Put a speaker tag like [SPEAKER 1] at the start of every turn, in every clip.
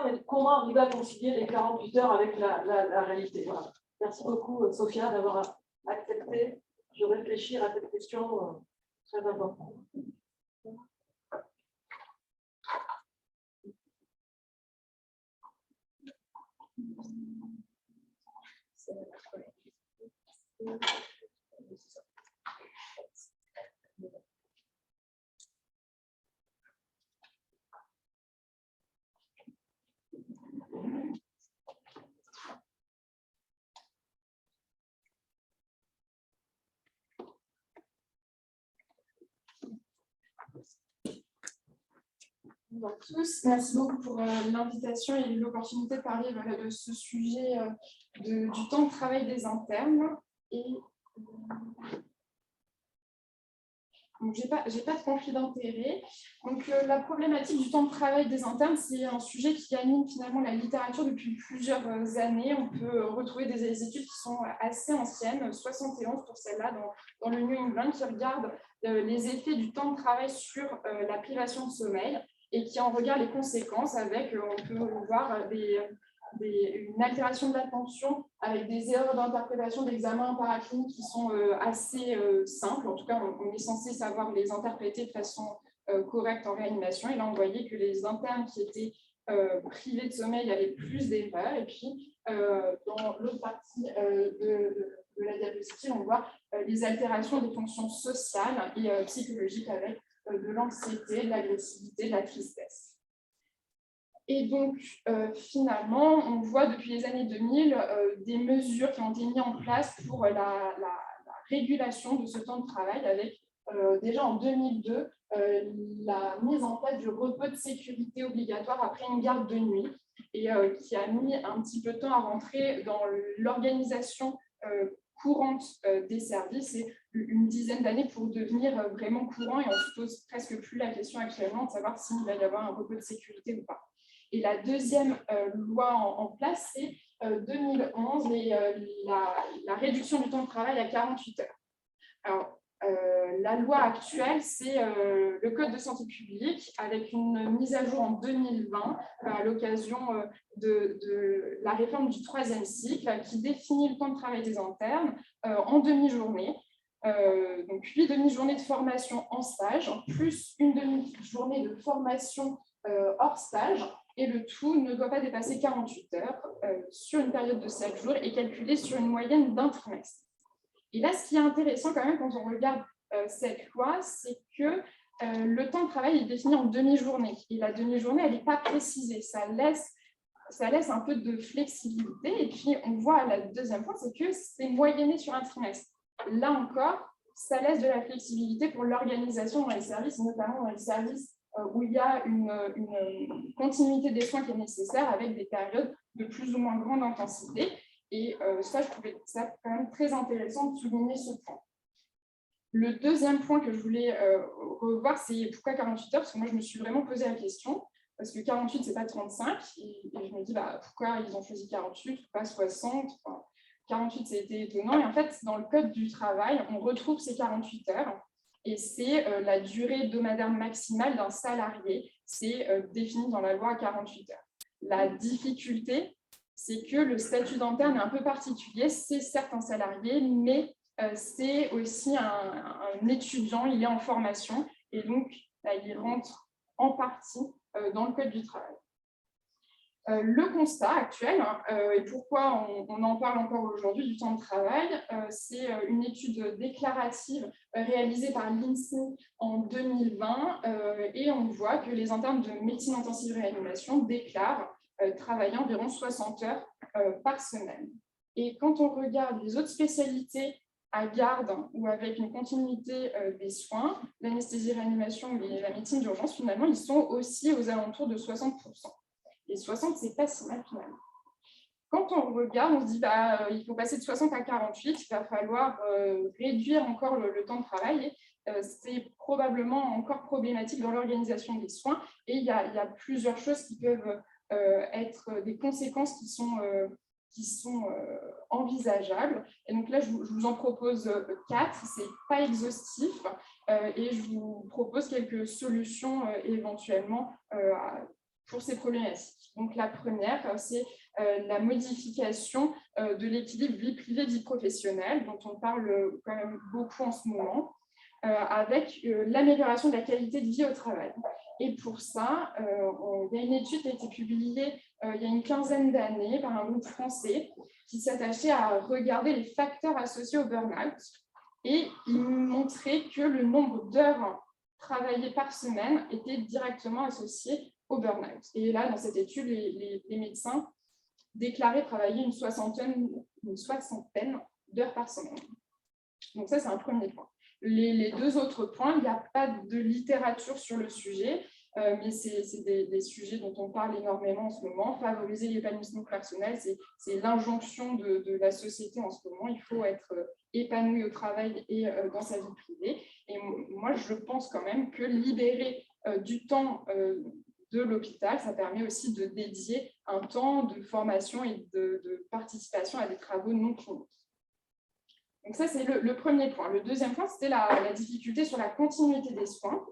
[SPEAKER 1] mais comment arriver à concilier les 48 heures avec la réalité. Voilà. Merci beaucoup, Sophia, d'avoir accepté de réfléchir à cette question très importante.
[SPEAKER 2] Bonjour à tous, merci beaucoup pour l'invitation et l'opportunité de parler de ce sujet du temps de travail des internes. Et j'ai pas de conflit d'intérêt. Donc la problématique du temps de travail des internes, c'est un sujet qui anime finalement la littérature depuis plusieurs années. On peut retrouver des études qui sont assez anciennes, 71 pour celle-là dans le New England, qui regardent les effets du temps de travail sur la privation de sommeil et qui en regarde les conséquences avec, on peut voir une altération de l'attention avec des erreurs d'interprétation d'examens paracliniques qui sont assez simples. En tout cas, on est censé savoir les interpréter de façon correcte en réanimation. Et là, on voyait que les internes qui étaient privés de sommeil avaient plus d'erreurs. Et puis, dans l'autre partie de la diapositive, on voit les altérations des fonctions sociales et psychologiques avec de l'anxiété, de l'agressivité, de la tristesse. Et donc, finalement, on voit depuis les années 2000 des mesures qui ont été mises en place pour la régulation de ce temps de travail avec, déjà en 2002, la mise en place du repos de sécurité obligatoire après une garde de nuit et qui a mis un petit peu de temps à rentrer dans l'organisation courante des services et une dizaine d'années pour devenir vraiment courant, et on ne se pose presque plus la question actuellement de savoir s'il va y avoir un repos de sécurité ou pas. Et la deuxième loi en place, c'est 2011, et la réduction du temps de travail à 48 heures. Alors, la loi actuelle, c'est le Code de santé publique, avec une mise à jour en 2020, à l'occasion de la réforme du 3e cycle, qui définit le temps de travail des internes en demi-journée. Donc 8 demi-journées de formation en stage, plus une demi-journée de formation hors stage, et le tout ne doit pas dépasser 48 heures sur une période de 7 jours et calculé sur une moyenne d'un trimestre. Et là, ce qui est intéressant quand même quand on regarde cette loi, c'est que le temps de travail est défini en demi-journée. Et la demi-journée, elle n'est pas précisée. Ça laisse un peu de flexibilité. Et puis, on voit la deuxième point, c'est que c'est moyenné sur un trimestre. Là encore, ça laisse de la flexibilité pour l'organisation dans les services, notamment dans les services où il y a une continuité des soins qui est nécessaire avec des périodes de plus ou moins grande intensité. Et ça, je trouvais ça quand même très intéressant de souligner ce point. Le deuxième point que je voulais revoir, c'est pourquoi 48 heures, parce que moi, je me suis vraiment posé la question, parce que 48, ce n'est pas 35, et je me dis, pourquoi ils ont choisi 48, pas 60, 48, c'était étonnant. Et en fait, dans le Code du travail, on retrouve ces 48 heures, et c'est la durée hebdomadaire maximale d'un salarié, c'est défini dans la loi à 48 heures. La difficulté, c'est que le statut d'interne est un peu particulier. C'est certes un salarié, mais c'est aussi un étudiant, il est en formation, et donc il rentre en partie dans le Code du travail. Le constat actuel, et pourquoi on en parle encore aujourd'hui du temps de travail, c'est une étude déclarative réalisée par l'INSEE en 2020, et on voit que les internes de médecine intensive réanimation déclarent travailler environ 60 heures par semaine. Et quand on regarde les autres spécialités à garde ou avec une continuité des soins, l'anesthésie-réanimation et la médecine d'urgence, finalement, ils sont aussi aux alentours de 60%. Et 60, c'est pas si mal finalement. Quand on regarde, on se dit il faut passer de 60 à 48, il va falloir réduire encore le temps de travail. C'est probablement encore problématique dans l'organisation des soins. Et il y a plusieurs choses qui peuvent être des conséquences qui sont envisageables. Et donc là, je vous en propose 4. Ce n'est pas exhaustif. Et je vous propose quelques solutions éventuellement pour ces problématiques. Donc, la première, c'est la modification de l'équilibre vie privée-vie professionnelle, dont on parle quand même beaucoup en ce moment, avec l'amélioration de la qualité de vie au travail. Et pour ça, il y a une étude qui a été publiée il y a une quinzaine d'années par un groupe français qui s'attachait à regarder les facteurs associés au burn-out. Et il montrait que le nombre d'heures travaillées par semaine était directement associé au burn-out. Et là, dans cette étude, les médecins déclaraient travailler une soixantaine d'heures par semaine. Donc ça, c'est un premier point. Les deux autres points, il n'y a pas de littérature sur le sujet, mais c'est des sujets dont on parle énormément en ce moment. Favoriser l'épanouissement personnel, c'est l'injonction de la société en ce moment. Il faut être épanoui au travail et dans sa vie privée. Et moi, je pense quand même que libérer du temps de l'hôpital, ça permet aussi de dédier un temps de formation et de participation à des travaux non cliniques. Donc ça, c'est le premier point. Le deuxième point, c'était la difficulté sur la continuité des soins.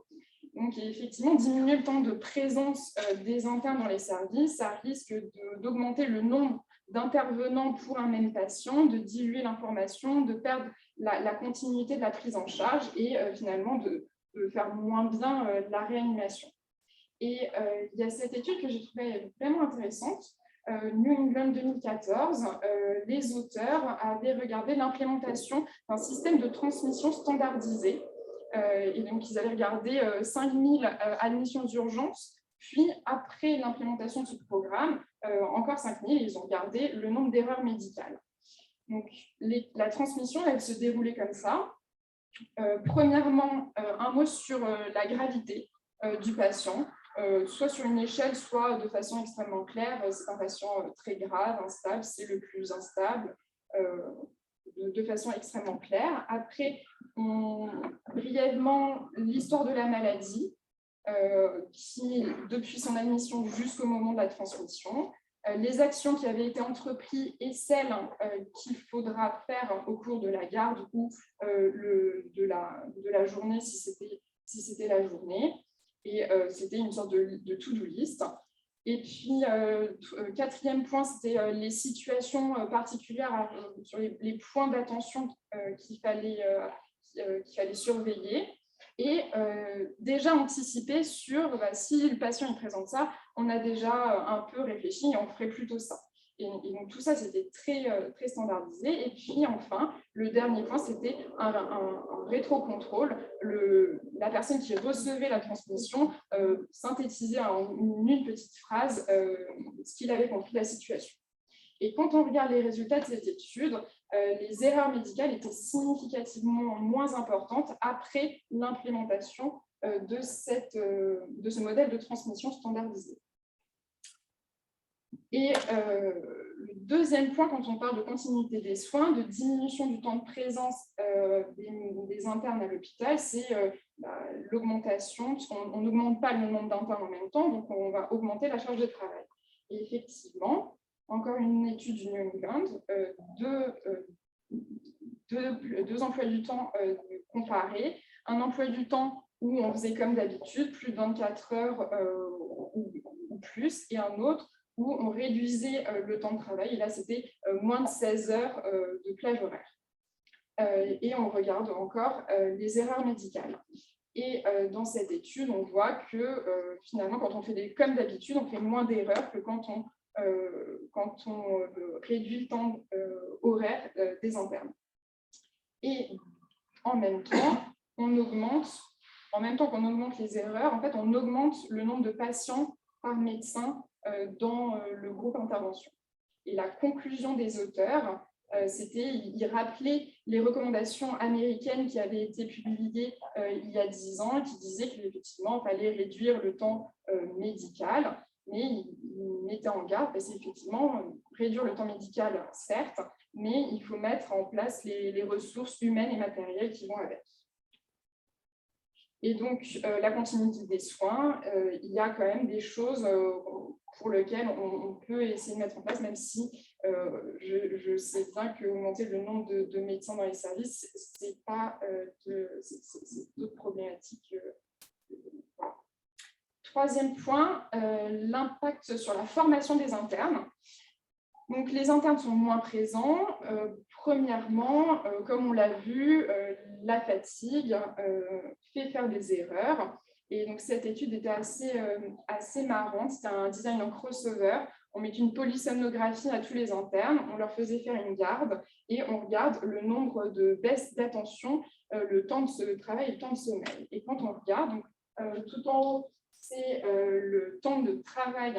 [SPEAKER 2] Donc effectivement, diminuer le temps de présence des internes dans les services, ça risque d'augmenter le nombre d'intervenants pour un même patient, de diluer l'information, de perdre la continuité de la prise en charge et finalement de faire moins bien la réanimation. Et il y a cette étude que j'ai trouvée vraiment intéressante, New England 2014, les auteurs avaient regardé l'implémentation d'un système de transmission standardisé. Et donc, ils avaient regardé 5000 admissions d'urgence, puis après l'implémentation de ce programme, encore 5000, ils ont regardé le nombre d'erreurs médicales. Donc, la transmission, elle se déroulait comme ça. Premièrement, un mot sur la gravité du patient. Soit sur une échelle, soit de façon extrêmement claire. C'est un patient très grave, instable, c'est le plus instable, de façon extrêmement claire. Après, brièvement, l'histoire de la maladie, qui, depuis son admission jusqu'au moment de la transmission, les actions qui avaient été entreprises et celles qu'il faudra faire au cours de la garde ou de la journée, si c'était la journée. Et c'était une sorte de to-do list. Et puis, quatrième point, c'était les situations particulières sur les points d'attention qu'il fallait surveiller. Et déjà anticiper sur si le patient il présente ça, on a déjà un peu réfléchi et on ferait plutôt ça. Et donc tout ça, c'était très standardisé. Et puis enfin, le dernier point, c'était un rétro-contrôle. La personne qui recevait la transmission synthétisait en une petite phrase ce qu'il avait compris de la situation. Et quand on regarde les résultats de cette étude, les erreurs médicales étaient significativement moins importantes après l'implémentation de ce modèle de transmission standardisé. Et le deuxième point, quand on parle de continuité des soins, de diminution du temps de présence des internes à l'hôpital, c'est l'augmentation, puisqu'on n'augmente pas le nombre d'internes en même temps, donc on va augmenter la charge de travail. Et effectivement, encore une étude du New England, deux emplois du temps comparés, un emploi du temps où on faisait comme d'habitude, plus de 24 heures ou plus, et un autre où on réduisait le temps de travail, et là c'était moins de 16 heures de plage horaire. Et on regarde encore les erreurs médicales. Et dans cette étude, on voit que finalement, quand on fait comme d'habitude, on fait moins d'erreurs que quand on réduit le temps horaire des internes. Et en même temps qu'on augmente les erreurs, en fait, on augmente le nombre de patients par médecin dans le groupe intervention. Et la conclusion des auteurs, ils rappelaient les recommandations américaines qui avaient été publiées il y a 10 ans, qui disaient qu'effectivement, il fallait réduire le temps médical, mais ils mettaient en garde, parce qu'effectivement, réduire le temps médical, certes, mais il faut mettre en place les ressources humaines et matérielles qui vont avec. Et donc, la continuité des soins, il y a quand même des choses pour lesquelles on peut essayer de mettre en place, même si je sais bien qu'augmenter le nombre de médecins dans les services, c'est d'autres problématiques. Voilà. troisième point, l'impact sur la formation des internes. Donc, les internes sont moins présents. Premièrement, comme on l'a vu, la fatigue fait faire des erreurs. Et donc, cette étude était assez marrante. C'était un design en crossover. On met une polysomnographie à tous les internes. On leur faisait faire une garde et on regarde le nombre de baisses d'attention, le temps de travail et le temps de sommeil. Et quand on regarde, donc, tout en haut, c'est le temps de travail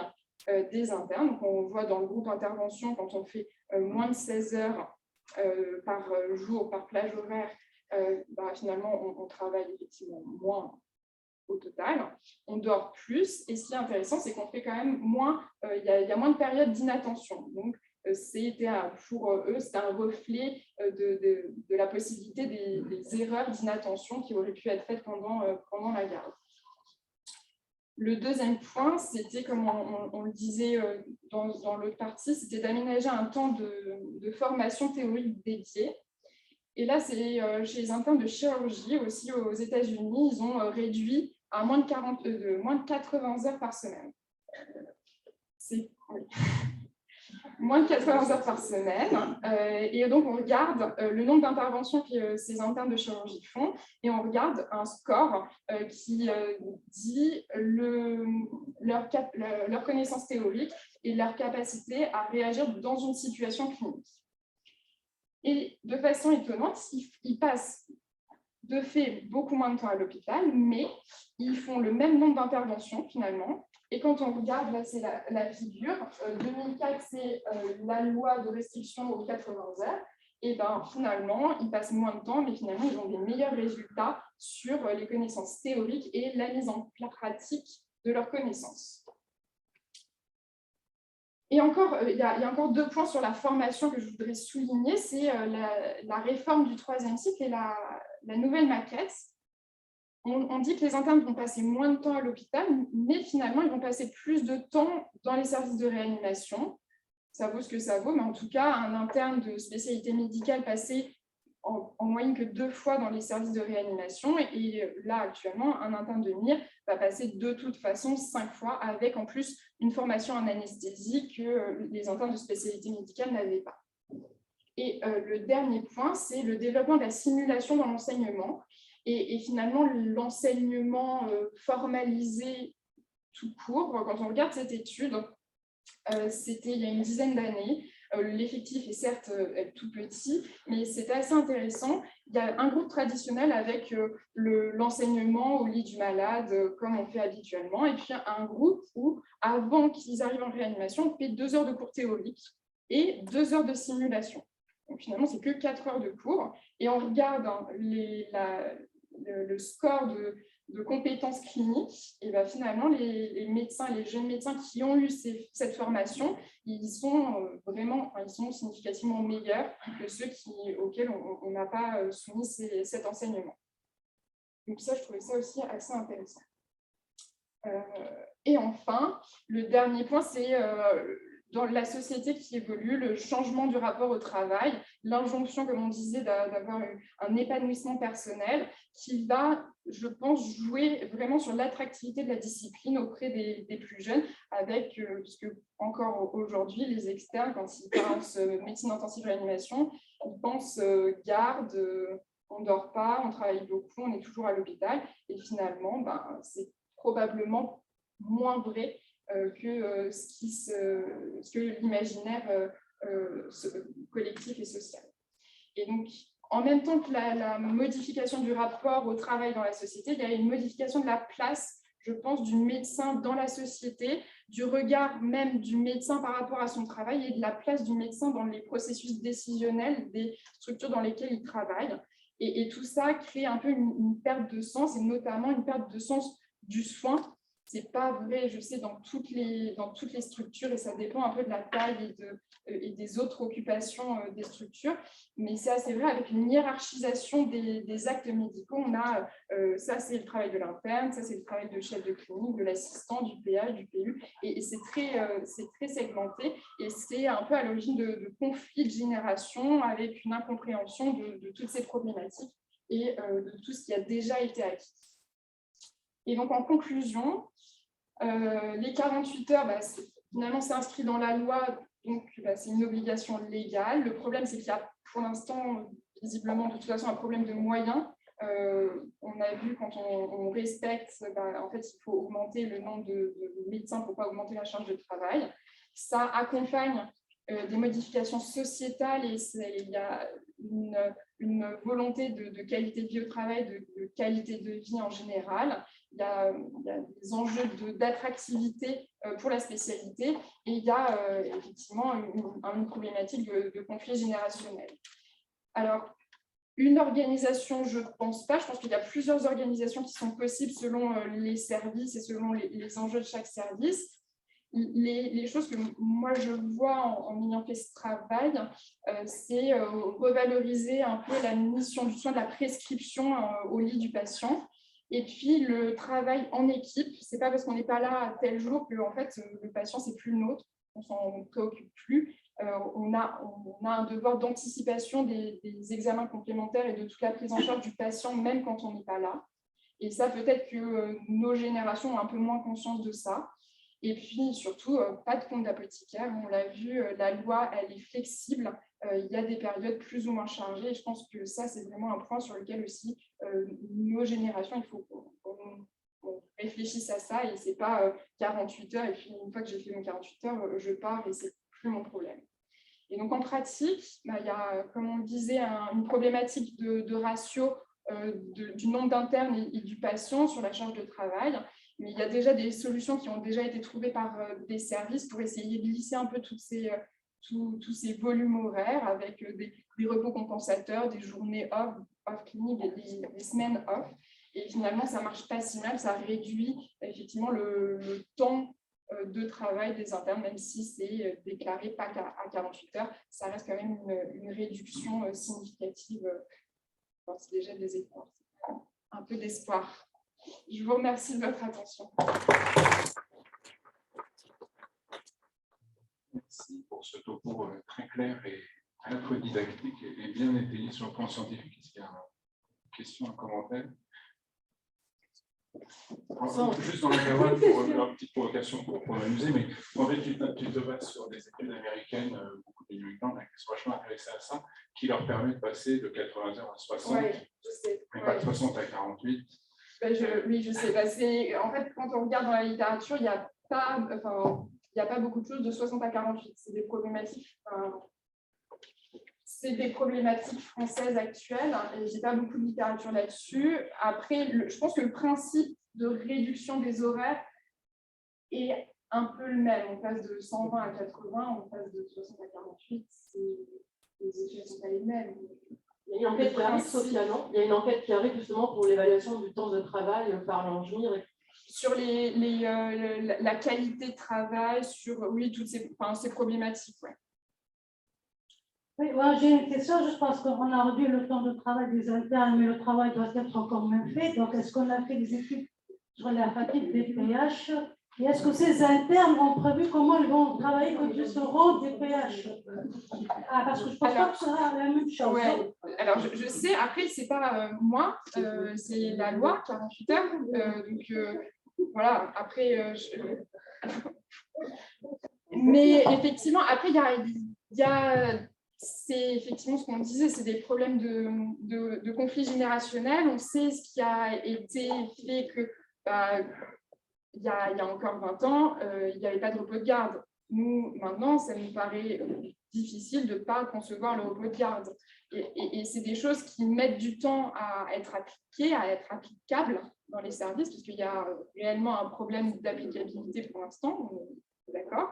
[SPEAKER 2] des internes. Donc, on voit dans le groupe intervention, quand on fait moins de 16 heures par jour, par plage horaire, finalement, on travaille effectivement moins au total. On dort plus. Et ce qui est intéressant, c'est qu'on fait quand même moins, il y a moins de périodes d'inattention. Donc, pour eux, c'était un reflet de la possibilité des erreurs d'inattention qui auraient pu être faites pendant la garde. Le deuxième point, c'était, comme on le disait dans l'autre partie, c'était d'aménager un temps de formation théorique dédié. Et là, c'est chez les internes de chirurgie, aussi aux États-Unis, ils ont réduit à moins de 80 heures par semaine. Oui. Moins de 80 heures par semaine. Et donc, on regarde le nombre d'interventions que ces internes de chirurgie font et on regarde un score qui dit leur connaissance théorique et leur capacité à réagir dans une situation clinique. Et de façon étonnante, ils passent de fait beaucoup moins de temps à l'hôpital, mais ils font le même nombre d'interventions finalement. Et quand on regarde, là c'est la figure, 2004 c'est la loi de restriction aux 80 heures, et finalement ils passent moins de temps, mais finalement ils ont des meilleurs résultats sur les connaissances théoriques et la mise en pratique de leurs connaissances. Et encore, il y a encore deux points sur la formation que je voudrais souligner, c'est la réforme du troisième cycle et la nouvelle maquette. On dit que les internes vont passer moins de temps à l'hôpital, mais finalement, ils vont passer plus de temps dans les services de réanimation. Ça vaut ce que ça vaut, mais en tout cas, un interne de spécialité médicale passait en moyenne que 2 fois dans les services de réanimation. Et là, actuellement, un interne de MIR va passer de toute façon 5 fois, avec en plus une formation en anesthésie que les internes de spécialité médicale n'avaient pas. Et le dernier point, c'est le développement de la simulation dans l'enseignement. Et finalement, l'enseignement formalisé tout court, quand on regarde cette étude, c'était il y a une dizaine d'années. L'effectif est certes tout petit, mais c'était assez intéressant. Il y a un groupe traditionnel avec l'enseignement au lit du malade, comme on fait habituellement, et puis un groupe où, avant qu'ils arrivent en réanimation, on fait 2 heures de cours théoriques et 2 heures de simulation. Donc finalement, c'est que 4 heures de cours. Et on regarde le score de compétences cliniques, et finalement, les médecins, les jeunes médecins qui ont eu cette formation, ils sont significativement meilleurs que ceux auxquels on n'a pas soumis cet enseignement. Donc ça, je trouvais ça aussi assez intéressant. Et enfin, le dernier point, c'est dans la société qui évolue, le changement du rapport au travail, l'injonction, comme on disait, d'avoir un épanouissement personnel qui va, je pense, jouer vraiment sur l'attractivité de la discipline auprès des plus jeunes, avec, puisque encore aujourd'hui, les externes, quand ils pensent médecine intensive réanimation, ils pensent garde, on ne dort pas, on travaille beaucoup, on est toujours à l'hôpital, et finalement, c'est probablement moins vrai que ce que l'imaginaire collectif et social. Et donc, en même temps que la modification du rapport au travail dans la société, il y a une modification de la place, je pense, du médecin dans la société, du regard même du médecin par rapport à son travail et de la place du médecin dans les processus décisionnels des structures dans lesquelles il travaille. Et tout ça crée un peu une perte de sens, et notamment une perte de sens du soin. C'est pas vrai, je sais, dans toutes les structures, et ça dépend un peu de la taille et des autres occupations des structures, mais c'est assez vrai, avec une hiérarchisation des actes médicaux. On a, ça c'est le travail de l'interne, ça c'est le travail de chef de clinique, de l'assistant, du PA, du PU, et c'est très segmenté, et c'est un peu à l'origine de conflits de génération, avec une incompréhension de toutes ces problématiques et de tout ce qui a déjà été acquis. Et donc, en conclusion, Les 48 heures, finalement, c'est inscrit dans la loi, donc c'est une obligation légale. Le problème, c'est qu'il y a pour l'instant, visiblement, de toute façon, un problème de moyens. On a vu quand on respecte, en fait, il faut augmenter le nombre de médecins pour ne pas augmenter la charge de travail. Ça accompagne des modifications sociétales et il y a une volonté de qualité de vie au travail, de qualité de vie en général. Il y a des enjeux d'attractivité pour la spécialité et il y a effectivement une problématique de conflit générationnel. Alors, une organisation, je ne pense pas. Je pense qu'il y a plusieurs organisations qui sont possibles selon les services et selon les enjeux de chaque service. Les choses que moi je vois en ayant fait ce travail, c'est revaloriser un peu la mission du soin de la prescription au lit du patient. Et puis le travail en équipe, c'est pas parce qu'on n'est pas là à tel jour que en fait, le patient c'est plus le nôtre, on s'en préoccupe plus. On a un devoir d'anticipation des examens complémentaires et de toute la prise en charge du patient, même quand on n'est pas là. Et ça, peut-être que nos générations ont un peu moins conscience de ça. Et puis, surtout, pas de compte d'apothicaire. On l'a vu, la loi, elle est flexible. Il y a des périodes plus ou moins chargées. Et je pense que ça, c'est vraiment un point sur lequel aussi nos générations, il faut qu'on réfléchisse à ça. Et ce n'est pas 48 heures. Et puis, une fois que j'ai fait mon 48 heures, je pars et ce n'est plus mon problème. Et donc, en pratique, il y a, comme on le disait, une problématique de ratio du nombre d'internes et du patient sur la charge de travail. Mais il y a déjà des solutions qui ont déjà été trouvées par des services pour essayer de lisser un peu tous ces volumes horaires avec des repos compensateurs, des journées off clinique et des semaines off. Et finalement, ça ne marche pas si mal, ça réduit effectivement le temps de travail des internes, même si c'est déclaré pas à 48 heures, ça reste quand même une réduction significative. C'est déjà des efforts, un peu d'espoir. Je vous remercie de votre attention.
[SPEAKER 3] Merci pour ce topo très clair et à la fois didactique et bien étayé sur le plan scientifique. Est-ce qu'il y a une question, un commentaire? Juste dans l'intervalle, pour une petite provocation pour m'amuser, mais en fait, tu te bases sur des études américaines, beaucoup de New England, qui sont vachement intéressés à ça, qui leur permet de passer de 80 heures à 60, mais pas de 60 à 48.
[SPEAKER 2] Oui, je sais. En fait, quand on regarde dans la littérature, il n'y a pas beaucoup de choses de 60 à 48. C'est des problématiques françaises actuelles et je n'ai pas beaucoup de littérature là-dessus. Après, je pense que le principe de réduction des horaires est un peu le même. On passe de 120 à 80, on passe de 60 à 48. Les échelles ne sont pas les mêmes.
[SPEAKER 1] Il y a une enquête qui arrive, Sophia, non? Il y a une enquête qui arrive justement pour l'évaluation du temps de travail par l'ingénieur.
[SPEAKER 2] Sur la qualité de travail, sur toutes ces problématiques. Ouais.
[SPEAKER 4] Oui, j'ai une question. Je pense qu'on a réduit le temps de travail des internes, mais le travail doit être encore même fait. Donc, est-ce qu'on a fait des études sur la fatigue des PH? Et est-ce que ces internes ont prévu comment ils vont travailler quand ils seront des PH? Parce que je ne pense pas que ce sera la même chose.
[SPEAKER 2] Ouais. Alors, je sais, après, ce n'est pas moi, c'est la loi, 48 heures. Donc, voilà, après, mais effectivement, après, c'est effectivement ce qu'on disait, c'est des problèmes de conflit générationnel. On sait ce qui a été fait que il y a encore 20 ans, il n'y avait pas de repos de garde. Nous, maintenant, ça nous paraît difficile de ne pas concevoir le repos de garde. Et c'est des choses qui mettent du temps à être appliquées, à être applicables dans les services, parce qu'il y a réellement un problème d'applicabilité pour l'instant, d'accord.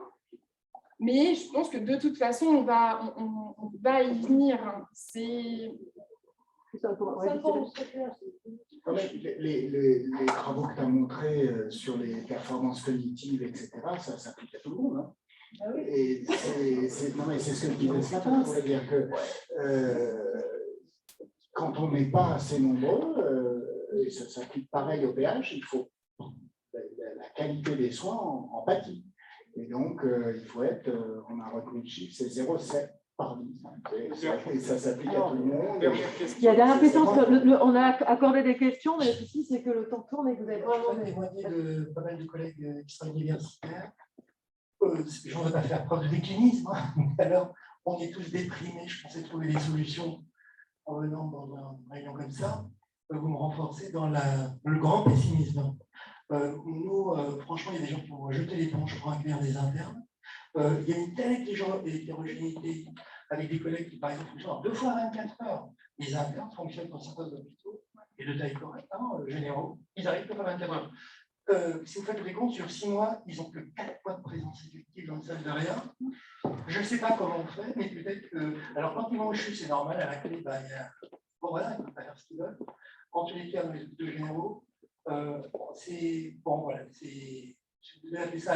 [SPEAKER 2] Mais je pense que de toute façon, on va y venir.
[SPEAKER 5] Les travaux que tu as montrés sur les performances cognitives, etc., ça s'applique à tout le monde. Hein. Ah oui. Et c'est ce que je disais ce matin, c'est-à-dire que quand on n'est pas assez nombreux, et ça s'applique pareil au PH, il faut la qualité des soins en pâtit. Et donc, il faut être, on a retenu le chiffre, c'est 0,7. Pardon. Et ça s'applique à tout le monde.
[SPEAKER 1] Il y a dernière question, parce que on a accordé des questions, mais le souci, c'est que le temps tourne et que vous avez pas
[SPEAKER 6] Je témoigner de pas mal de collègues qui sont universitaires. Je ne veux pas faire preuve de déclinisme. Alors, on est tous déprimés. Je pensais trouver des solutions en venant dans un réunion comme ça. Vous me renforcez dans le grand pessimisme. Nous, franchement, il y a des gens qui vont jeter l'éponge pour inclure des internes. Il y a une telle hétérogénéité avec des collègues qui, par exemple, fonctionnent 2 fois 24 heures. Les internes fonctionnent dans certains hôpitaux et de taille correcte, généraux. Ils arrivent que à 24 heures. Si vous faites les comptes, sur 6 mois, ils n'ont que 4 mois de présence effective dans une salle de réa. Je ne sais pas comment on fait, mais peut-être que. Alors, quand ils vont au CHU, c'est normal, à la clé, il y a. Bon, voilà, ils ne peuvent pas faire ce qu'ils veulent. En tous les cas, dans les hôpitaux généraux, c'est. Bon, voilà, c'est. Je vous ai appelé ça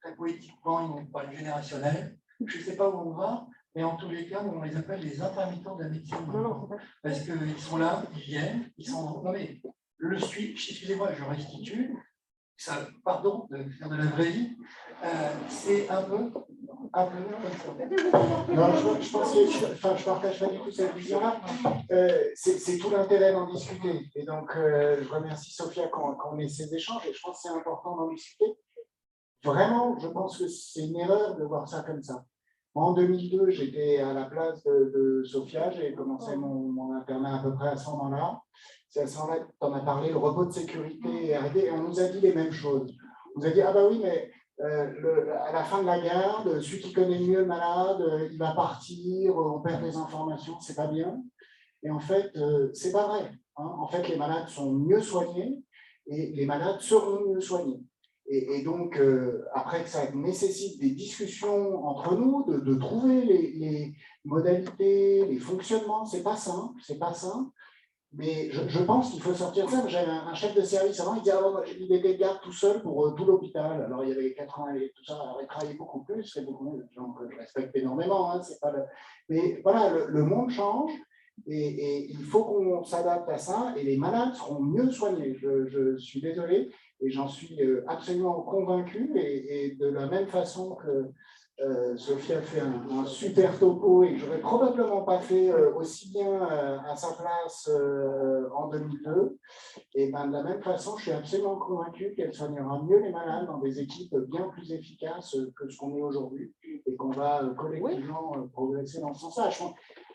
[SPEAKER 6] très poétiquement, une générationnelle. Je ne sais pas où on va, mais en tous les cas, on les appelle les intermittents de la médecine. Parce qu'ils sont là, ils viennent, ils sont. Non, mais le suivi, excusez-moi, je restitue. Ça, pardon de faire de la vraie vie, c'est un peu comme ça.
[SPEAKER 5] Non, je pense que je partage pas du tout cette vision-là. C'est tout l'intérêt d'en discuter. Et donc, je remercie Sophia qu'on ait ces échanges et je pense que c'est important d'en discuter. Vraiment, je pense que c'est une erreur de voir ça comme ça. Moi, en 2002, j'étais à la place de Sophia, j'ai commencé mon internat à peu près à ce moment-là. C'est à ce moment-là que tu en as parlé, le repos de sécurité est arrivé et on nous a dit les mêmes choses. On nous a dit, ah bah oui, mais à la fin de la garde, celui qui connaît mieux le malade, il va partir, on perd des informations, c'est pas bien. Et en fait, c'est pas vrai. En fait, les malades sont mieux soignés et les malades seront mieux soignés. Et donc, après que ça nécessite des discussions entre nous, de trouver les modalités, les fonctionnements, c'est pas simple, c'est pas simple. Mais je pense qu'il faut sortir de ça. J'avais un chef de service avant, il disait il était de garde tout seul pour tout l'hôpital. Alors il y avait 80 et tout ça, alors il travaillait beaucoup plus, c'est beaucoup mieux, des gens que je respecte énormément. C'est pas Mais voilà, le monde change et il faut qu'on s'adapte à ça et les malades seront mieux soignés. Je suis désolé et j'en suis absolument convaincu. Et de la même façon que Sophie a fait un super topo et que je n'aurais probablement pas fait aussi bien à sa place en 2002. Et ben, de la même façon, je suis absolument convaincu qu'elle soignera mieux les malades dans des équipes bien plus efficaces que ce qu'on est aujourd'hui et qu'on va collectivement progresser dans ce sens-là.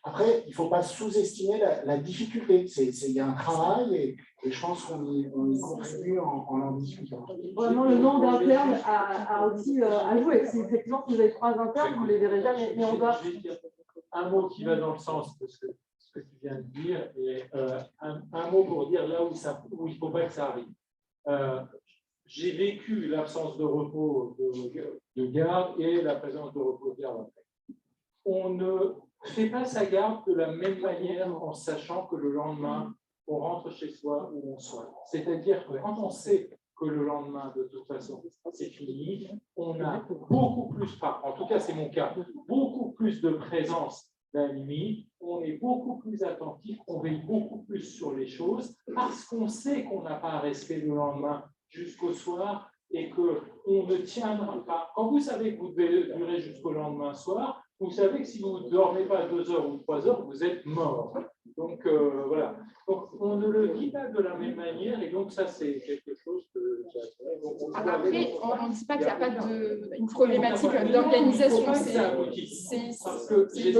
[SPEAKER 5] Après, il ne faut pas sous-estimer la difficulté. Il y a un travail et je pense qu'on y contribue en discutant.
[SPEAKER 1] Vraiment, le nombre d'internes a aussi à jouer. Si effectivement, si vous avez 3 internes, vous ne les verrez jamais. Mais on doit...
[SPEAKER 7] Je vais dire un mot qui va dans le sens de ce que tu viens de dire et un mot pour dire là où il ne faut pas que ça arrive. J'ai vécu l'absence de repos de garde et la présence de repos de garde après. On ne fait pas sa garde de la même manière en sachant que le lendemain, on rentre chez soi ou on soigne. C'est-à-dire que quand on sait que le lendemain, de toute façon, c'est fini, on a beaucoup plus, en tout cas c'est mon cas, beaucoup plus de présence la nuit, on est beaucoup plus attentif, on veille beaucoup plus sur les choses parce qu'on sait qu'on n'a pas à rester le lendemain jusqu'au soir et qu'on ne tiendra pas. Quand vous savez que vous devez durer jusqu'au lendemain soir, vous savez que si vous ne dormez pas 2 heures ou 3 heures, vous êtes mort. Donc, voilà. Donc, on ne le vit pas de la même manière et donc ça, c'est quelque chose que...
[SPEAKER 2] Après, on ne dit pas qu'il n'y a pas une problématique d'organisation.
[SPEAKER 7] J'ai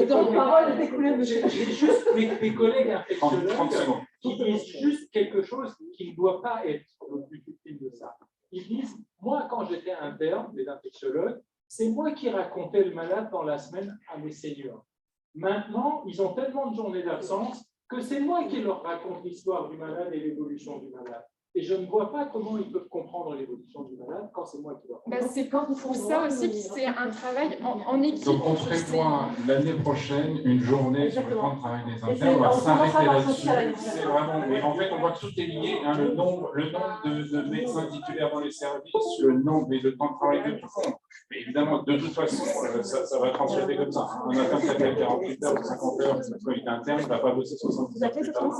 [SPEAKER 7] juste mes collègues infectiologues qui disent juste quelque chose qui ne doit pas être le plus utile de ça. Ils disent, moi, quand j'étais interne, des infectiologues, c'est moi qui racontais le malade dans la semaine à mes seniors. Maintenant, ils ont tellement de journées d'absence que c'est moi qui leur raconte l'histoire du malade et l'évolution du malade. Et je ne vois pas comment ils peuvent comprendre l'évolution du malade quand c'est moi qui leur raconte.
[SPEAKER 2] C'est pour ça aussi que c'est un travail en équipe.
[SPEAKER 3] Donc, on prévoit l'année prochaine une journée sur le temps de travail des internes. On va s'arrêter là-dessus. C'est vraiment. Mais en fait, on voit que tout est lié. Le nombre de médecins titulaires dans les services, le nombre et le temps de travail de tout le monde. Mais évidemment, de toute façon, ça va transférer comme ça. Un interne qui a 48 heures ou 50 heures, quand il est interne, il ne va pas bosser 70 heures plus tard.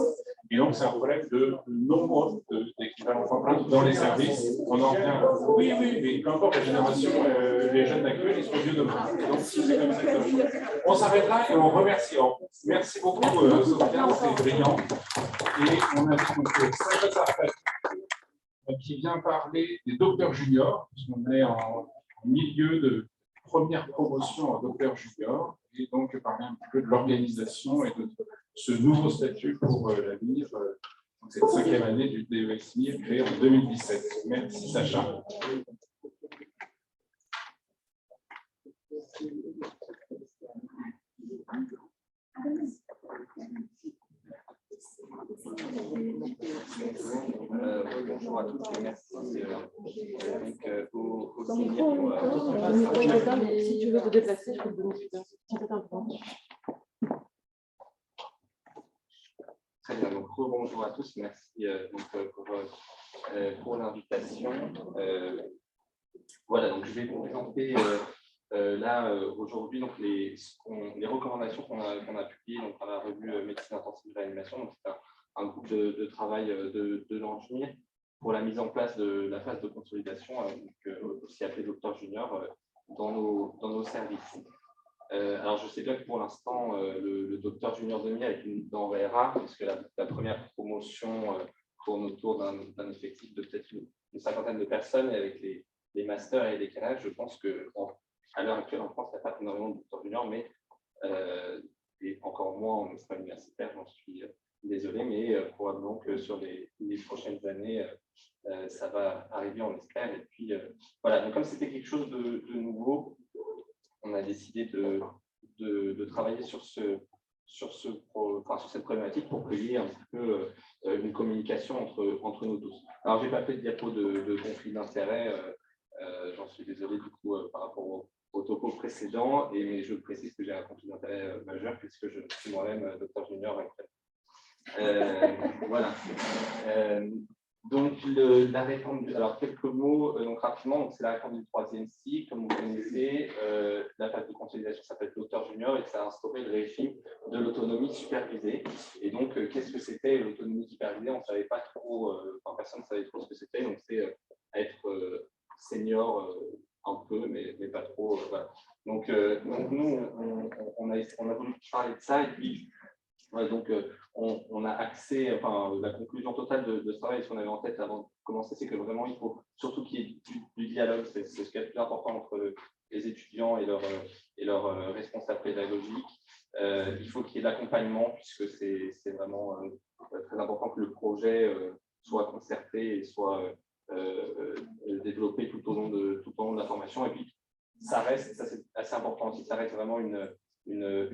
[SPEAKER 3] Et donc, c'est un problème de nombre d'équivalents temps plein dans les services. On en vient. Oui, mais peu importe la génération, les jeunes actuels, ils sont vieux demain. Donc, c'est comme ça que on s'arrête là et on remercie. Merci beaucoup, Sophia, c'est brillant. Et on a donc Sacha Sarfati qui vient parler des docteurs juniors, puisqu'on est en milieu de première promotion en docteur junior, et donc parler un petit peu de l'organisation et de ce nouveau statut pour l'avenir, cette 5e année du DESMIR créé en 2017. Merci Sacha.
[SPEAKER 8] Bonjour à tous et merci.
[SPEAKER 1] Si tu veux te déplacer, je peux te donner un point.
[SPEAKER 8] Très bien, donc bonjour à tous, merci pour l'invitation. Voilà, donc je vais vous présenter là aujourd'hui donc les recommandations qu'on a publiées donc, dans la revue Médecine intensive et réanimation. Donc, c'est un groupe de travail de l'Angmir pour la mise en place de la phase de consolidation, aussi appelée docteur junior, dans nos services. Alors, je sais bien que pour l'instant, le docteur junior 2000 est une denrée rare, puisque la première promotion tourne autour d'un effectif de peut-être une cinquantaine de personnes, et avec les masters et les canals, je pense qu'à l'heure actuelle en France, il n'y a pas énormément de docteurs juniors, mais et encore moins en école universitaire, j'en suis désolé, mais probablement que sur les prochaines années, ça va arriver, on espère. Et puis, voilà, donc comme c'était quelque chose de nouveau, on a décidé de travailler sur cette problématique pour qu'il y ait un petit peu une communication entre nous tous. Alors, je n'ai pas fait de diapo de conflit d'intérêt, j'en suis désolé du coup par rapport au topo précédent, mais je précise que j'ai un conflit d'intérêt majeur puisque je suis moi-même docteur junior actuellement. Voilà. Donc, la réforme, alors quelques mots donc rapidement, donc c'est la réforme du 3e cycle, comme vous connaissez, la phase de consolidation s'appelle docteur junior et ça a instauré le régime de l'autonomie supervisée. Et donc, qu'est-ce que c'était l'autonomie supervisée? On ne savait pas trop, enfin personne ne savait trop ce que c'était, donc c'est être senior un peu, mais pas trop. Voilà. Donc nous, on a voulu parler de ça et puis. Ouais, donc, on a accès, enfin, la conclusion totale de ce travail, ce qu'on avait en tête avant de commencer, c'est que vraiment, il faut surtout qu'il y ait du dialogue, c'est ce qui est le plus important entre les étudiants et leurs responsables pédagogiques. Il faut qu'il y ait de l'accompagnement, puisque c'est vraiment très important que le projet soit concerté et soit développé tout au long de la formation. Et puis, ça reste, ça c'est assez important aussi, ça reste vraiment une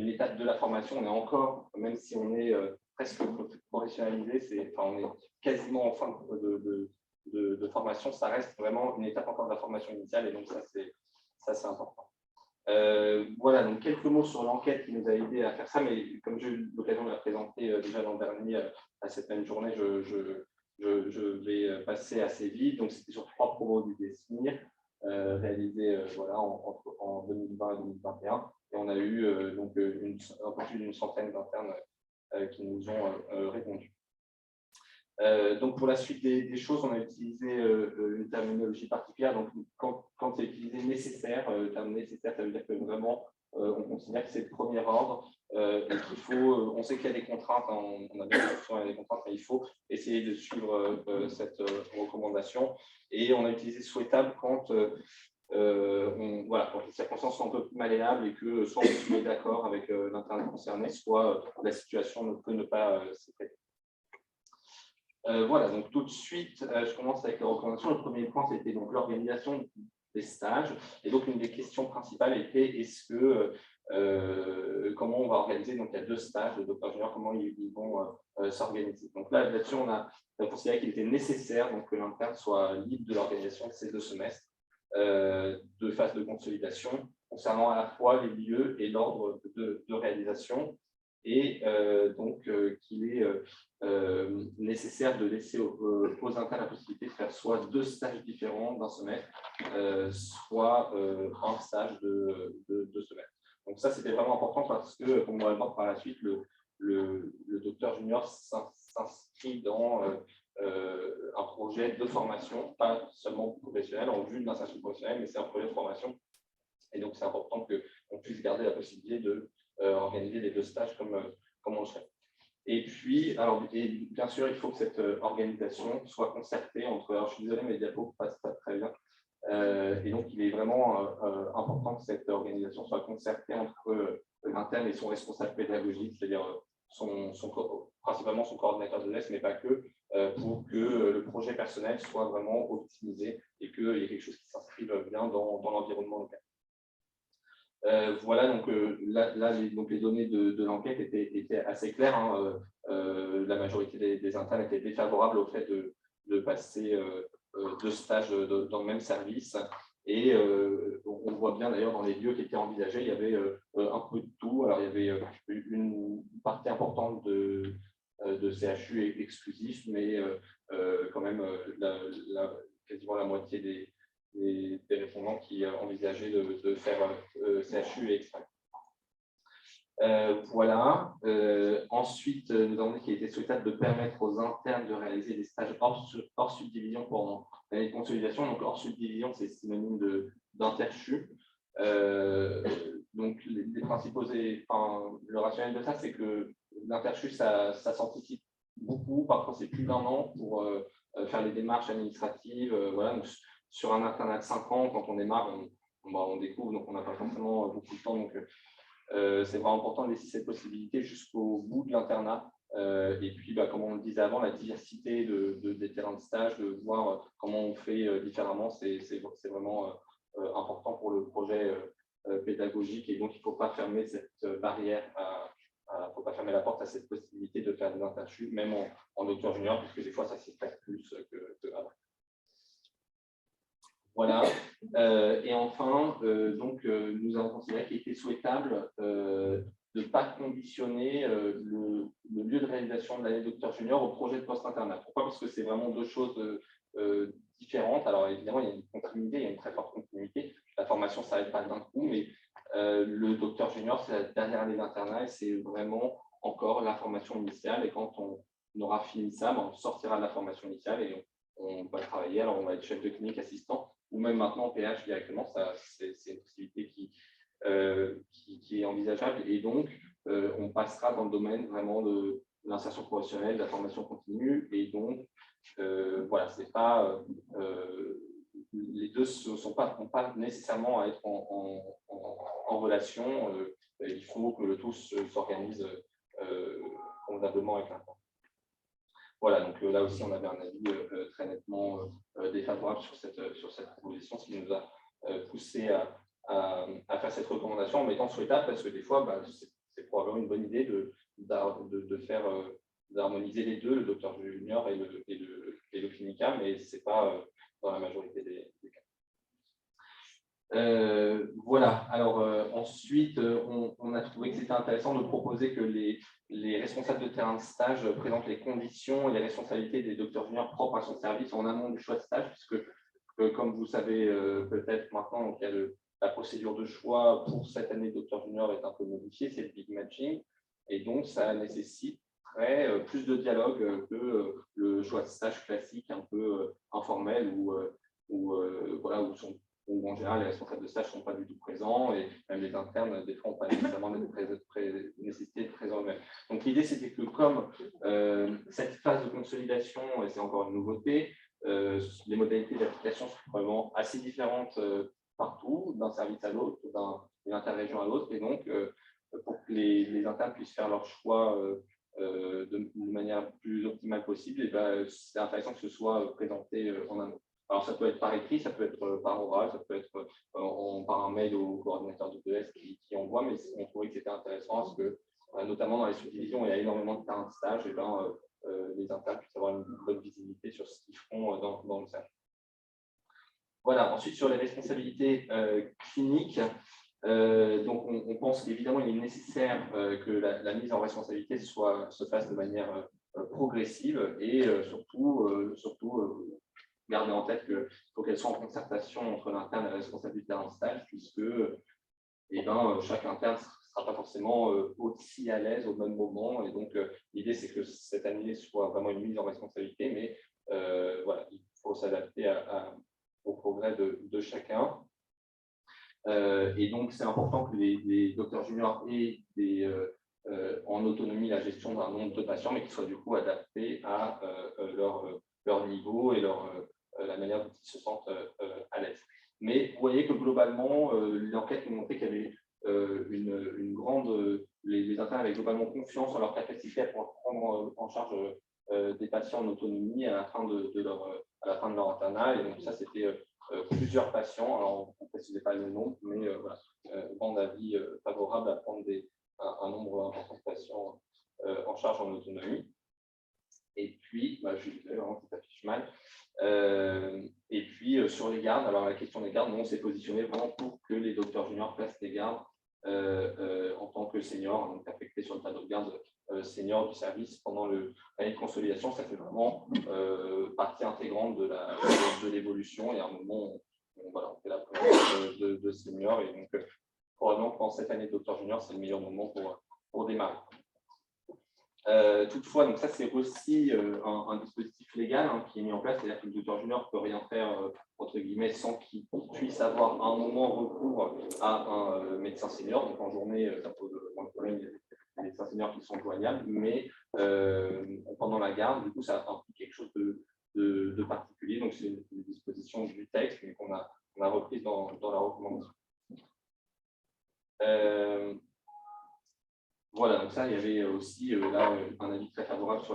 [SPEAKER 8] étape de la formation. On est encore, même si on est presque professionnalisé, on est quasiment en fin de formation, ça reste vraiment une étape encore de la formation initiale et donc ça c'est important. Voilà, donc quelques mots sur l'enquête qui nous a aidé à faire ça, mais comme j'ai eu l'occasion de la présenter déjà l'an dernier à cette même journée, je vais passer assez vite. Donc c'était sur 3 promos du DESMIR réalisés voilà, en 2020 et 2021. Et on a eu donc un peu plus d'une centaine d'internes qui nous ont répondu. Donc pour la suite des choses, on a utilisé une terminologie particulière. Donc quand c'est utilisé nécessaire, le terme nécessaire, ça veut dire que vraiment on considère que c'est le premier ordre et qu'il faut, on sait qu'il y a des contraintes, hein, on a bien l'impression qu'il y a des contraintes, mais il faut essayer de suivre cette recommandation. Et on a utilisé souhaitable quand voilà, quand les circonstances sont un peu plus malléables et que soit on se met d'accord avec l'interne concerné, soit la situation ne peut ne pas se traiter. Voilà, donc tout de suite, je commence avec les recommandations. Le premier point, c'était donc l'organisation des stages. Et donc, une des questions principales était comment on va organiser? Donc, il y a 2 stages de docteur junior, comment ils vont s'organiser. Donc là-dessus, on a considéré qu'il était nécessaire donc, que l'interne soit libre de l'organisation de ces 2 semestres de phase de consolidation concernant à la fois les lieux et l'ordre de réalisation. Et donc qu'il est nécessaire de laisser aux internes la possibilité de faire soit 2 stages différents d'un semestre, soit un stage de 2 semestres. Donc ça, c'était vraiment important parce que, comme on va le voir par la suite, le docteur junior s'inscrit dans un projet de formation, pas seulement professionnel, en vue de l'insertion professionnelle, mais c'est un projet de formation. Et donc, c'est important qu'on puisse garder la possibilité de organiser les 2 stages comme on le fait. Et puis, alors, bien sûr, il faut que cette organisation soit concertée entre. Alors, je suis désolé, mes diapos ne passent pas très bien. Et donc, il est vraiment important que cette organisation soit concertée entre l'interne et son responsable pédagogique, c'est-à-dire principalement son coordinateur de l'ES, mais pas que, pour que le projet personnel soit vraiment optimisé et qu'il y ait quelque chose qui s'inscrive bien dans l'environnement local. Voilà, donc là les données de l'enquête étaient assez claires. Hein. La majorité des internes étaient défavorables au fait de passer 2 stages dans le même service. Et on voit bien d'ailleurs dans les lieux qui étaient envisagés, il y avait un peu de tout. Alors, il y avait une partie importante de CHU exclusif, mais quand même quasiment la moitié des répondants qui envisageaient de faire CHU et extra. Voilà. Ensuite, nous avons dit qu'il était souhaitable de permettre aux internes de réaliser des stages hors subdivision pendant l'année de consolidation. Donc, hors subdivision, c'est synonyme d'interchu. Donc, les principaux, le rationnel de ça, c'est que l'interchu, ça s'anticipe beaucoup. Parfois, c'est plus d'1 an pour faire les démarches administratives. Voilà. Donc, sur un internat de 5 ans, quand on démarre, on découvre, donc on n'a pas forcément beaucoup de temps. Donc, c'est vraiment important de laisser cette possibilité jusqu'au bout de l'internat. Et puis, comme on le disait avant, la diversité des terrains de stage, de voir comment on fait différemment, c'est vraiment important pour le projet pédagogique. Et donc, il ne faut pas fermer cette barrière, il ne faut pas fermer la porte à cette possibilité de faire des interchus, même en docteur junior, puisque des fois, ça s'y prête plus que avant. Voilà. Et enfin, nous avons considéré qu'il était souhaitable de ne pas conditionner le lieu de réalisation de l'année docteur junior au projet de post-internat. Pourquoi? Parce que c'est vraiment 2 choses différentes. Alors évidemment, il y a une continuité, il y a une très forte continuité. La formation ne s'arrête pas d'un coup, mais le docteur junior, c'est la dernière année d'internat et c'est vraiment encore la formation initiale. Et quand on aura fini ça, on sortira de la formation initiale et on va travailler. Alors on va être chef de clinique, assistant, ou même maintenant PH directement, c'est une possibilité qui est envisageable. Et donc, on passera dans le domaine vraiment de l'insertion professionnelle, de la formation continue. Et donc, voilà, c'est pas, les deux n'ont pas nécessairement à être en relation. Il faut que le tout s'organise convenablement avec l'interne. Voilà, donc là aussi, on avait un avis très nettement défavorable sur cette proposition, ce qui nous a poussé à faire cette recommandation en mettant souhaitable, parce que des fois, c'est probablement une bonne idée d'harmoniser les deux, le docteur junior et le clinica, mais ce n'est pas dans la majorité des cas. Voilà, alors ensuite, on a trouvé que c'était intéressant de proposer que les responsables de terrain de stage présentent les conditions et les responsabilités des docteurs juniors propres à son service en amont du choix de stage, puisque, comme vous savez peut-être maintenant, donc, il y a la procédure de choix pour cette année de docteur junior est un peu modifiée, c'est le big matching, et donc ça nécessiterait plus de dialogue que le choix de stage classique un peu informel voilà, où en général les responsables de stage ne sont pas du tout présents et même les internes, des fois, n'ont pas nécessairement nécessité de présent eux-mêmes. Donc l'idée, c'était que comme cette phase de consolidation, et c'est encore une nouveauté, les modalités d'application sont probablement assez différentes partout, d'un service à l'autre, d'une interrégion à l'autre, et donc pour que les internes puissent faire leur choix de manière plus optimale possible, c'est intéressant que ce soit présenté en amont. Alors, ça peut être par écrit, ça peut être par oral, ça peut être par un mail au coordinateur de PS qui envoie, mais on trouvait que c'était intéressant parce que, notamment dans les subdivisions, il y a énormément de terrains de stage, et les internes puissent avoir une bonne visibilité sur ce qu'ils feront dans le stage. Voilà, ensuite sur les responsabilités cliniques, donc on pense qu'évidemment il est nécessaire que la mise en responsabilité se fasse de manière progressive et surtout garder en tête qu'il faut qu'elle soit en concertation entre l'interne et le responsable du terrain de stage, puisque chaque interne sera pas forcément aussi à l'aise au même moment. Et donc, l'idée, c'est que cette année soit vraiment une mise en responsabilité, mais voilà, il faut s'adapter au progrès de chacun. Et donc, c'est important que les docteurs juniors aient en autonomie la gestion d'un nombre de patients, mais qui soient du coup adaptés à leur niveau et la manière dont ils se sentent à l'aise. Mais vous voyez que globalement, l'enquête nous montrait qu'il y avait une grande. Les internes avaient globalement confiance en leur capacité à pouvoir prendre en charge des patients en autonomie à la fin de leur internat. Et donc, ça, c'était plusieurs patients. Alors, on ne précisait pas le nombre, mais voilà, grande avis favorable à prendre un nombre important de patients en charge en autonomie. Et puis, je vais vraiment que ça affiche mal. Et puis, sur les gardes, alors la question des gardes, nous, on s'est positionné vraiment pour que les docteurs juniors placent des gardes en tant que seniors, donc affectés sur le tableau de garde senior du service pendant l'année de consolidation. Ça fait vraiment partie intégrante de l'évolution. Et à un moment, on fait la présence de seniors. Et donc, probablement que pendant cette année de docteur junior, c'est le meilleur moment pour démarrer. Toutefois, donc ça c'est aussi un dispositif légal qui est mis en place, c'est-à-dire que le docteur junior ne peut rien faire entre guillemets sans qu'il puisse avoir à un moment recours à un médecin senior. Donc en journée, ça pose moins de problème, il y a des médecins seniors qui sont joignables, mais pendant la garde, du coup, ça implique quelque chose de particulier. Donc c'est une disposition du texte, mais qu'on a reprise dans la recommandation. Voilà, donc ça, il y avait aussi là un avis très favorable sur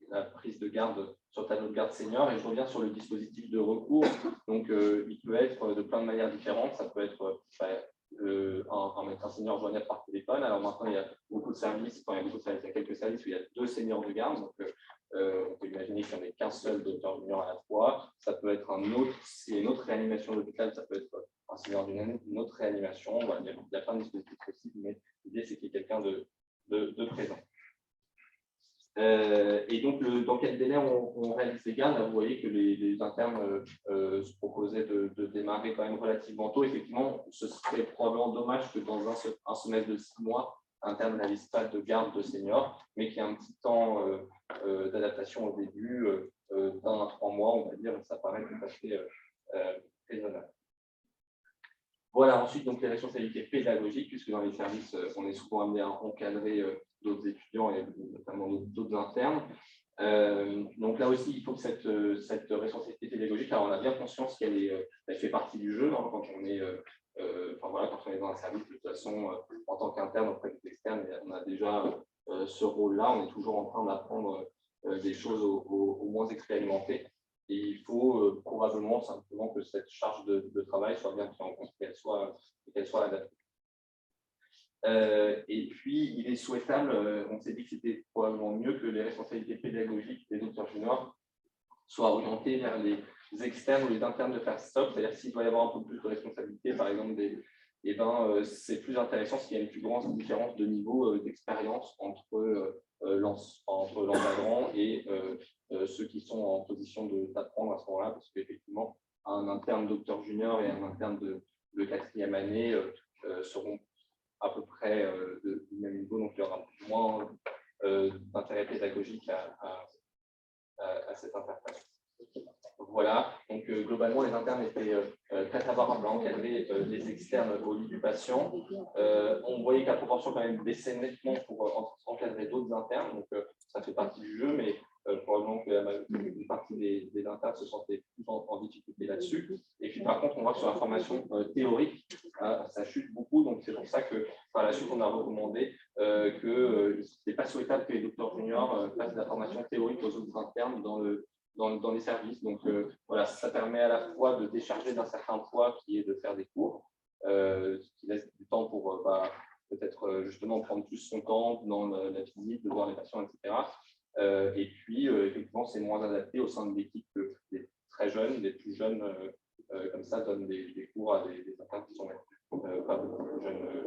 [SPEAKER 8] la prise de garde sur le tableau de garde senior. Et je reviens sur le dispositif de recours. Donc, il peut être de plein de manières différentes. Ça peut être un médecin senior joignable par téléphone. Alors maintenant, il y a beaucoup de services, il y a quelques services où il y a 2 seniors de garde. Donc, on peut imaginer qu'il n'y en ait qu'un seul docteur junior à la fois. Ça peut être s'il y a une autre réanimation à l'hôpital, ça peut être un senior d'une autre réanimation. Voilà, il y a plein de dispositifs possibles, mais l'idée, c'est qu'il y ait quelqu'un de présent. Et donc, dans quel délai on réalise les gardes? Là, vous voyez que les internes se proposaient de démarrer quand même relativement tôt. Effectivement, ce serait probablement dommage que dans un semestre de 6 mois, l'interne n'réalise pas de garde de senior, mais qu'il y ait un petit temps d'adaptation au début, d'1 à 3 mois, on va dire, ça paraît tout à fait raisonnable. Voilà, ensuite, donc, les responsabilités pédagogiques, puisque dans les services, on est souvent amené à encadrer d'autres étudiants et notamment d'autres internes. Donc là aussi, il faut que cette responsabilité pédagogique, alors on a bien conscience qu'elle fait partie du jeu quand on est, quand on est dans un service. De toute façon, en tant qu'interne auprès des externes, on a déjà ce rôle-là. On est toujours en train d'apprendre des choses aux moins expérimentés. Et il faut probablement simplement que cette charge de travail soit bien prise en compte, qu'elle soit adaptée. Et puis, il est souhaitable, on s'est dit que c'était probablement mieux que les responsabilités pédagogiques des docteurs juniors soient orientées vers les externes ou les internes de faire stop. C'est-à-dire s'il doit y avoir un peu plus de responsabilité, par exemple, c'est plus intéressant s'il y a une plus grande différence de niveau d'expérience entre l'encadrant et ceux qui sont en position d'apprendre à ce moment-là, parce qu'effectivement, un interne docteur junior et un interne de 4e année seront à peu près du même niveau, donc il y aura moins d'intérêt pédagogique à cette interprétation. Voilà, donc globalement, les internes étaient très favorables à encadrer les externes au lit du patient. On voyait que la proportion quand même baissait nettement pour encadrer d'autres internes, donc ça fait partie du jeu, mais probablement que une partie des internes se sentaient plus en difficulté là-dessus. Et puis par contre, on voit que sur la formation théorique, ça chute beaucoup, donc c'est pour ça que par la suite, on a recommandé que ce n'est pas souhaitable que les docteurs juniors fassent de la formation théorique aux autres internes dans les services. Donc voilà, ça permet à la fois de décharger d'un certain poids qui est de faire des cours, ce qui laisse du temps pour peut-être justement prendre plus son temps dans la visite, de voir les patients, etc. Et puis, effectivement, c'est moins adapté au sein de l'équipe que des très jeunes, des plus jeunes, comme ça, donnent des cours à des internes qui sont pas beaucoup plus jeunes.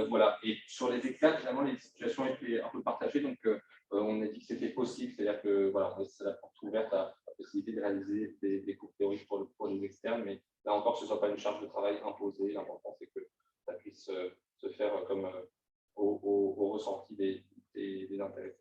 [SPEAKER 8] Voilà. Et sur les externes, finalement, les situations étaient un peu partagées, donc on a dit que c'était possible, c'est-à-dire que voilà, c'est la porte ouverte à la possibilité de réaliser des cours théoriques pour les externes, mais là encore, que ce ne soit pas une charge de travail imposée. L'important, c'est que ça puisse se faire comme au ressenti des intéressés.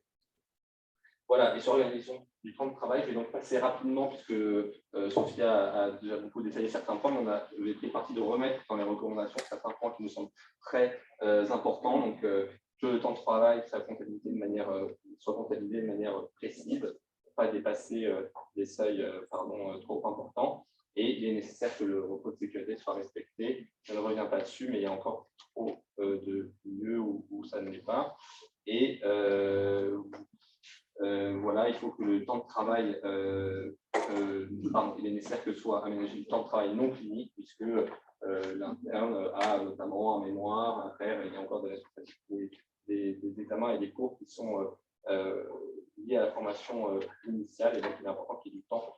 [SPEAKER 8] Voilà, et sur l'organisation du temps de travail, je vais donc passer rapidement, puisque Sophia a déjà beaucoup détaillé certains points, mais on a été parti de remettre dans les recommandations certains points qui nous semblent très importants. Donc, que le temps de travail soit comptabilisé de manière précise, pour ne pas dépasser des seuils trop importants. Et il est nécessaire que le repos de sécurité soit respecté. Je ne reviens pas dessus, mais il y a encore trop de lieux où ça ne l'est pas. Et voilà, il faut que le temps de travail, il est nécessaire que soit aménagé du temps de travail non clinique, puisque l'interne a notamment un mémoire, un faire, et il y a encore des examens et des cours qui sont liés à la formation initiale, et donc il est important qu'il y ait du temps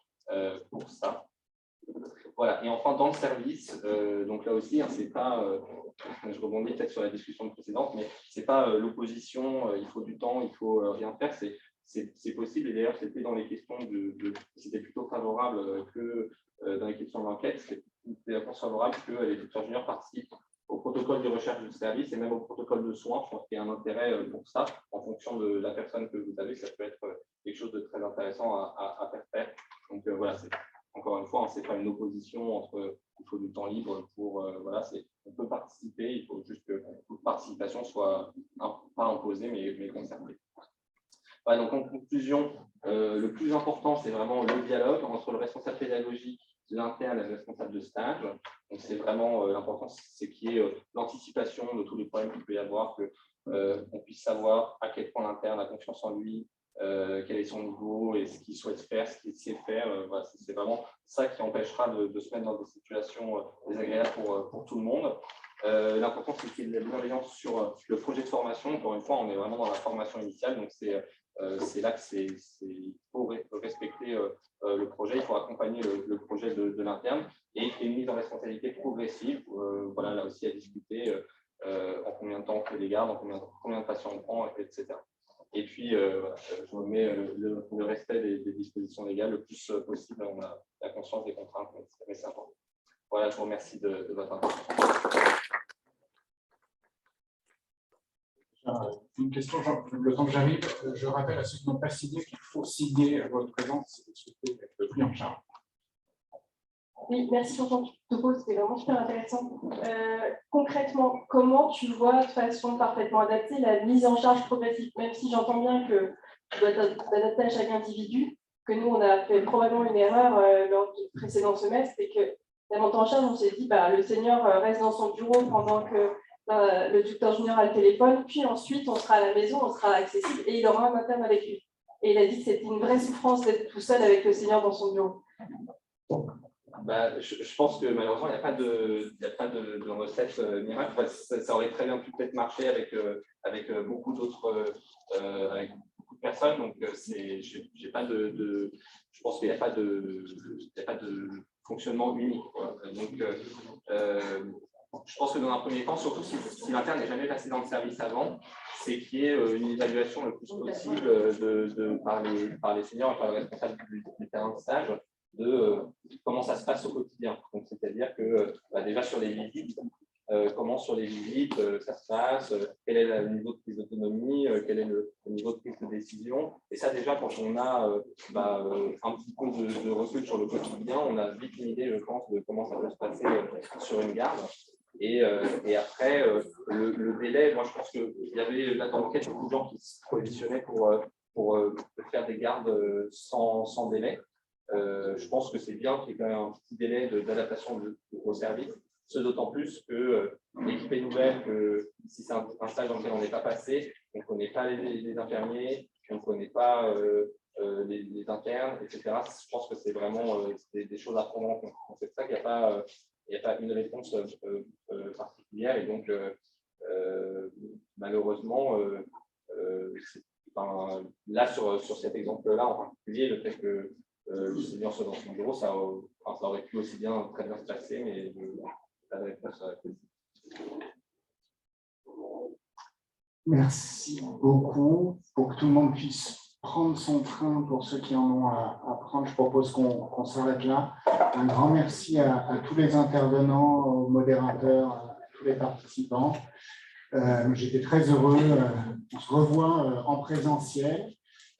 [SPEAKER 8] pour ça. Voilà, et enfin dans le service, donc là aussi, c'est pas, je rebondis peut-être sur la discussion précédente, mais c'est pas l'opposition, il faut du temps, il faut rien faire, c'est possible, et d'ailleurs c'était dans les questions c'était plutôt favorable que dans les questions d'enquête, c'était favorable que les docteurs juniors participent au protocole de recherche de service et même au protocole de soins. Je pense qu'il y a un intérêt pour ça, en fonction de la personne que vous avez, ça peut être quelque chose de très intéressant à faire. Donc voilà, encore une fois, ce n'est pas une opposition entre il faut du temps libre pour voilà, on peut participer, il faut juste que toute participation soit pas imposée mais concertée. Voilà, donc en conclusion, le plus important, c'est vraiment le dialogue entre le responsable pédagogique, l'interne et le responsable de stage. Donc c'est vraiment l'important, c'est qu'il y ait l'anticipation de tous les problèmes qu'il peut y avoir, qu'on puisse savoir à quel point l'interne a confiance en lui, quel est son niveau et ce qu'il souhaite faire, ce qu'il sait faire. Voilà, c'est vraiment ça qui empêchera de se mettre dans des situations désagréables pour tout le monde. L'important, c'est qu'il y ait de la bienveillance sur le projet de formation. Encore une fois, on est vraiment dans la formation initiale, donc c'est là qu'il faut respecter le projet, il faut accompagner le projet de l'interne et une mise en responsabilité progressive. Voilà, là aussi à discuter en combien de temps on fait les gardes, en combien de patients on prend, etc. Et puis, voilà, je me mets le respect des dispositions légales le plus possible. On a la conscience des contraintes, mais c'est important. Voilà, je vous remercie de votre attention.
[SPEAKER 3] Une question, le temps que j'arrive, je rappelle à ceux qui n'ont pas signé qu'il faut signer votre présence si vous souhaitez être pris en charge.
[SPEAKER 9] Oui, merci pour ton topo, c'était vraiment super intéressant. Concrètement, comment tu vois de façon parfaitement adaptée la mise en charge progressive, même si j'entends bien que tu dois t'adapter à chaque individu, que nous, on a fait probablement une erreur lors du précédent semestre, et que la montée en charge, on s'est dit, le senior reste dans son bureau pendant que le tuteur junior a le téléphone, puis ensuite, on sera à la maison, on sera accessible, et il aura un interne avec lui. Et il a dit que c'était une vraie souffrance d'être tout seul avec le senior dans son bureau.
[SPEAKER 8] Je pense que malheureusement, il n'y a pas de recette miracle. Enfin, ça aurait très bien pu peut-être marcher avec beaucoup d'autres personnes. Donc, je pense qu'il n'y a pas de fonctionnement unique, quoi. Donc, je pense que dans un premier temps, surtout si l'interne n'est jamais passé dans le service avant, c'est qu'il y ait une évaluation le plus possible par les seniors et par le responsable du terrain de stage de comment ça se passe au quotidien. Donc, c'est-à-dire que déjà sur les visites, comment sur les visites ça se passe, quel est le niveau de prise d'autonomie, quel est le niveau de prise de décision. Et ça, déjà, quand on a un petit peu de recul sur le quotidien, on a vite une idée, je pense, de comment ça peut se passer sur une garde. Et après, le délai, moi, je pense qu'il y avait là dans l'enquête beaucoup de gens qui se positionnaient pour faire des gardes sans délai. Je pense que c'est bien qu'il y ait quand même un petit délai d'adaptation au service, ce d'autant plus que l'équipe est nouvelle, que si c'est un stage dans lequel on n'est pas passé, on ne connaît pas les infirmiers, on ne connaît pas les internes, etc. Je pense que c'est vraiment des choses à prendre en compte. C'est pour ça qu'il n'y a pas une réponse particulière, et donc malheureusement, là sur cet exemple-là en particulier, le fait que le senior soit dans son bureau, ça aurait pu aussi très bien se passer, mais pas de réponse à la question.
[SPEAKER 5] Merci beaucoup. Pour que tout le monde puisse prendre son train, pour ceux qui en ont à prendre, je propose qu'on s'arrête là. Un grand merci à tous les intervenants, aux modérateurs, tous les participants. J'étais très heureux. On se revoit en présentiel.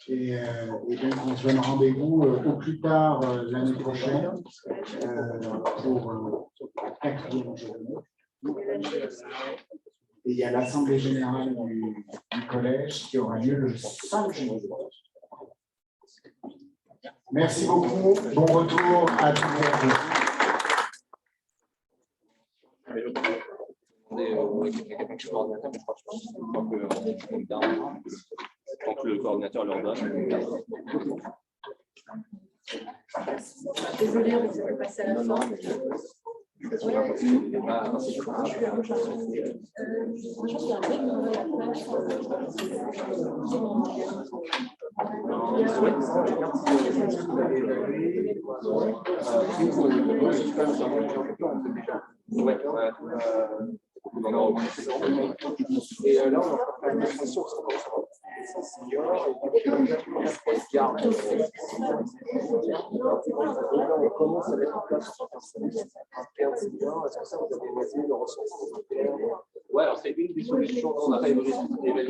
[SPEAKER 5] Et donc, on se donne rendez-vous au plus tard l'année prochaine pour la 4e journée. Et il y a l'Assemblée générale du collège qui aura lieu le 5 juillet. Merci beaucoup. Bon retour à tous et à tous.
[SPEAKER 8] Tant que le coordinateur leur donne.
[SPEAKER 1] Désolée, on s'est passé à la fin.
[SPEAKER 10] Et là, on va faire une démonstration senior et on commence à mettre en place un terme senior. Est-ce que ça, vous avez essayé de ressentir?
[SPEAKER 8] Ouais, alors c'est une des solutions. On n'a pas évalué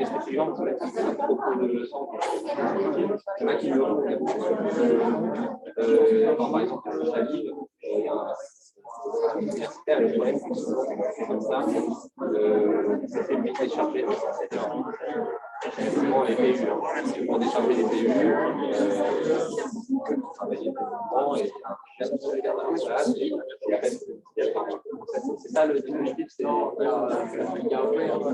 [SPEAKER 8] spécifiquement, ça va être un propos de centre. Il y en a qui le font. Par exemple, le Chalib, il y a un universitaire avec le même comme ça. Ça fait vite décharger, effectivement les PU, c'est pour décharger les PU, travailler dedans et les gardes à la place et c'est ça le dispositif, c'est il y a un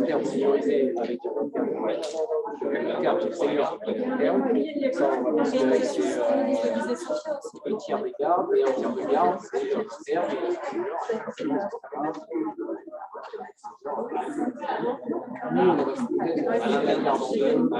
[SPEAKER 8] terme sécurisé avec un terme senior ça on va considérer que c'est un tiers des gardes et un tiers de garde, c'est un terme et un senior.